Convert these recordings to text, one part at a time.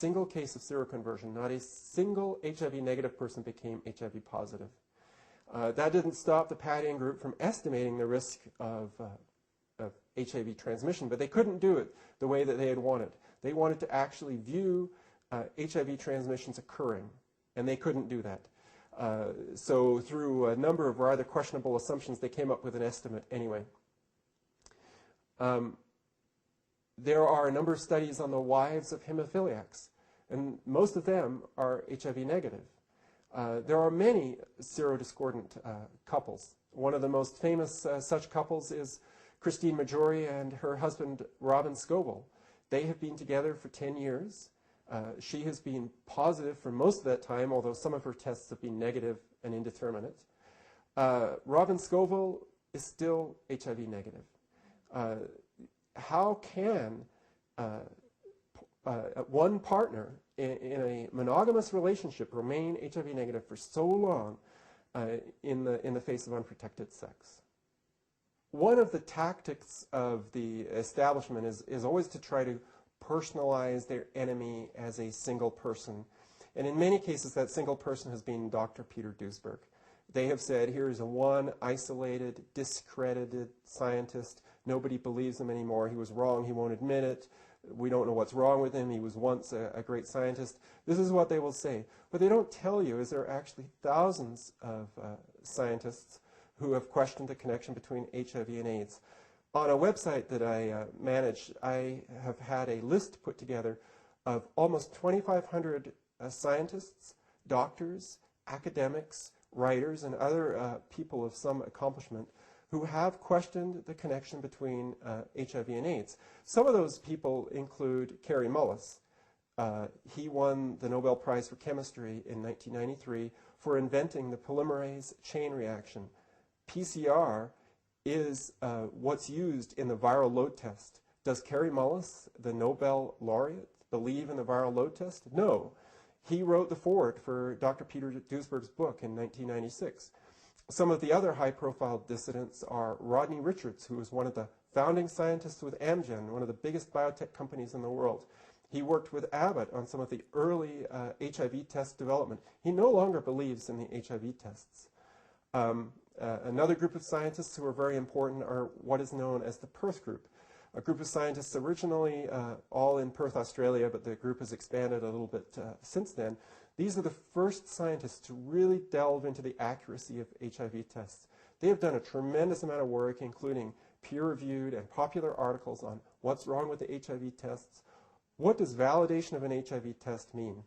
single case of seroconversion. Not a single HIV negative person became HIV positive. That didn't stop the Padian group from estimating the risk of HIV transmission, but they couldn't do it the way that they had wanted. They wanted to actually view HIV transmissions occurring, and they couldn't do that. So through a number of rather questionable assumptions, they came up with an estimate anyway. There are a number of studies on the wives of hemophiliacs, and most of them are HIV negative. There are many serodiscordant couples. One of the most famous such couples is Christine Majori and her husband Robin Scoble. They have been together for 10 years. She has been positive for most of that time, although some of her tests have been negative and indeterminate. Robin Scoble is still HIV negative. How can one partner in a monogamous relationship remain HIV negative for so long in the face of unprotected sex? One of the tactics of the establishment is always to try to personalize their enemy as a single person. And in many cases, that single person has been Dr. Peter Duesberg. They have said, here is a one isolated, discredited scientist. Nobody believes him anymore. He was wrong. He won't admit it. We don't know what's wrong with him. He was once a great scientist. This is what they will say. What they don't tell you is there are actually thousands of scientists who have questioned the connection between HIV and AIDS. On a website that I manage, I have had a list put together of almost 2,500 scientists, doctors, academics, writers, and other people of some accomplishment who have questioned the connection between HIV and AIDS. Some of those people include Kary Mullis. He won the Nobel Prize for Chemistry in 1993 for inventing the polymerase chain reaction. PCR is what's used in the viral load test. Does Kary Mullis, the Nobel laureate, believe in the viral load test? No. He wrote the foreword for Dr. Peter Duesberg's book in 1996. Some of the other high-profile dissidents are Rodney Richards, who was one of the founding scientists with Amgen, one of the biggest biotech companies in the world. He worked with Abbott on some of the early HIV test development. He no longer believes in the HIV tests. Another group of scientists who are very important are what is known as the Perth Group, a group of scientists originally all in Perth, Australia, but the group has expanded a little bit since then. These are the first scientists to really delve into the accuracy of HIV tests. They have done a tremendous amount of work, including peer-reviewed and popular articles on what's wrong with the HIV tests. What does validation of an HIV test mean?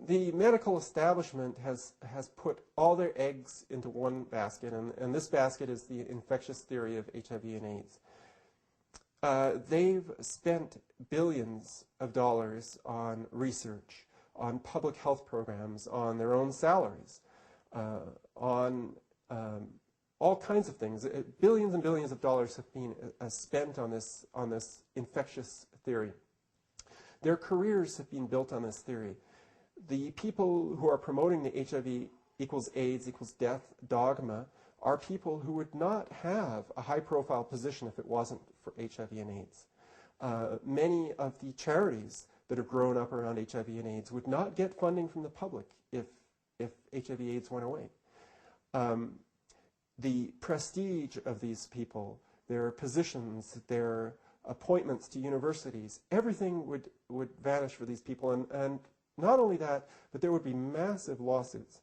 The medical establishment has put all their eggs into one basket, and this basket is the infectious theory of HIV and AIDS. They've spent billions of dollars on research, on public health programs, on their own salaries, on all kinds of things. Billions and billions of dollars have been spent on this infectious theory. Their careers have been built on this theory. The people who are promoting the HIV equals AIDS equals death dogma are people who would not have a high-profile position if it wasn't for HIV and AIDS. Many of the charities that have grown up around HIV and AIDS would not get funding from the public if HIV/AIDS went away. The prestige of these people, their positions, their appointments to universities, everything would vanish for these people. And not only that, but there would be massive lawsuits.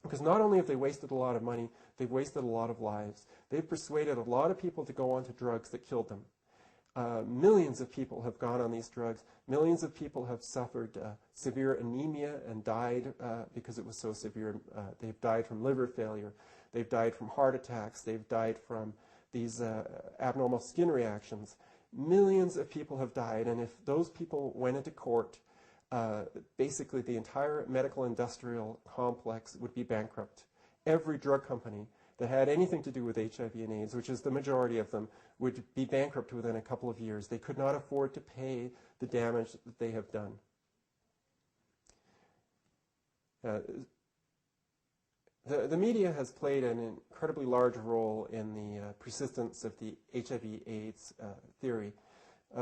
Because not only have they wasted a lot of money, they've wasted a lot of lives. They've persuaded a lot of people to go onto drugs that killed them. Millions of people have gone on these drugs. Millions of people have suffered severe anemia and died because it was so severe. They've died from liver failure. They've died from heart attacks. They've died from these abnormal skin reactions. Millions of people have died, and if those people went into court, basically the entire medical industrial complex would be bankrupt. Every drug company that had anything to do with HIV and AIDS, which is the majority of them, would be bankrupt within a couple of years. They could not afford to pay the damage that they have done. The media has played an incredibly large role in the persistence of the HIV/AIDS theory.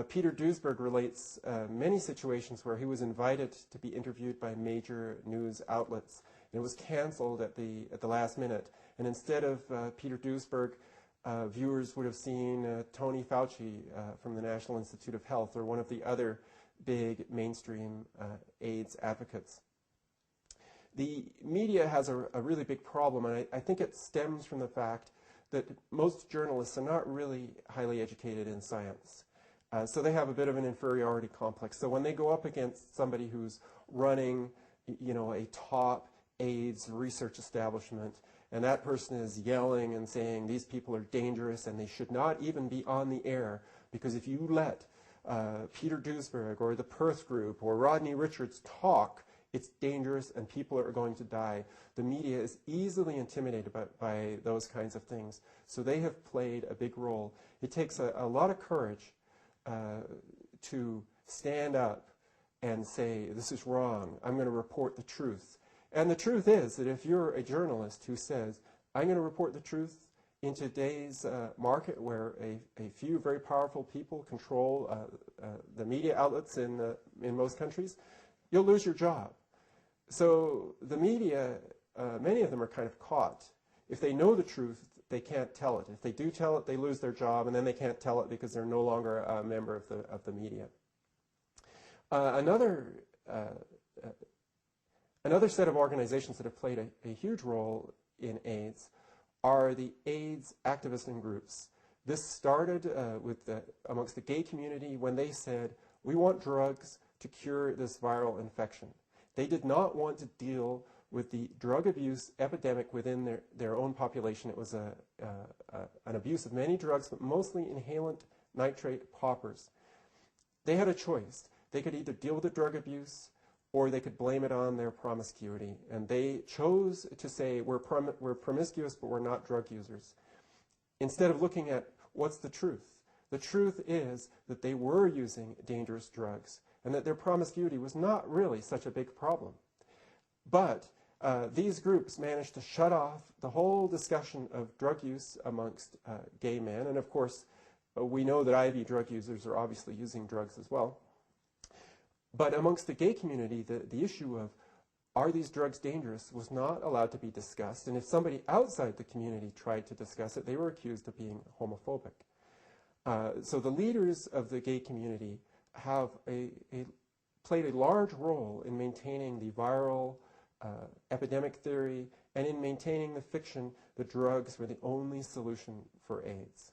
Peter Duesberg relates many situations where he was invited to be interviewed by major news outlets, and it was canceled at the last minute. And instead of Peter Duesberg, viewers would have seen Tony Fauci from the National Institute of Health, or one of the other big mainstream AIDS advocates. The media has a really big problem, and I think it stems from the fact that most journalists are not really highly educated in science. So they have a bit of an inferiority complex. So when they go up against somebody who's running, a top AIDS research establishment, and that person is yelling and saying these people are dangerous and they should not even be on the air, because if you let Peter Duesberg or the Perth Group or Rodney Richards talk, it's dangerous and people are going to die. The media is easily intimidated by those kinds of things. So they have played a big role. It takes a lot of courage to stand up and say, this is wrong, I'm going to report the truth. And the truth is that if you're a journalist who says, I'm going to report the truth in today's market where a few very powerful people control the media outlets in most countries, you'll lose your job. So the media, many of them are kind of caught. If they know the truth, they can't tell it. If they do tell it, they lose their job, and then they can't tell it because they're no longer a member of the media. Another set of organizations that have played a huge role in AIDS are the AIDS activists and groups. This started amongst the gay community when they said, we want drugs to cure this viral infection. They did not want to deal with the drug abuse epidemic within their own population. It was an abuse of many drugs, but mostly inhalant nitrate poppers. They had a choice. They could either deal with the drug abuse or they could blame it on their promiscuity. And they chose to say, we're promiscuous, but we're not drug users. Instead of looking at what's the truth. The truth is that they were using dangerous drugs and that their promiscuity was not really such a big problem. But these groups managed to shut off the whole discussion of drug use amongst gay men. And of course, we know that IV drug users are obviously using drugs as well. But amongst the gay community, the issue of are these drugs dangerous was not allowed to be discussed. And if somebody outside the community tried to discuss it, they were accused of being homophobic. So the leaders of the gay community have played a large role in maintaining the viral epidemic theory and in maintaining the fiction that drugs were the only solution for AIDS.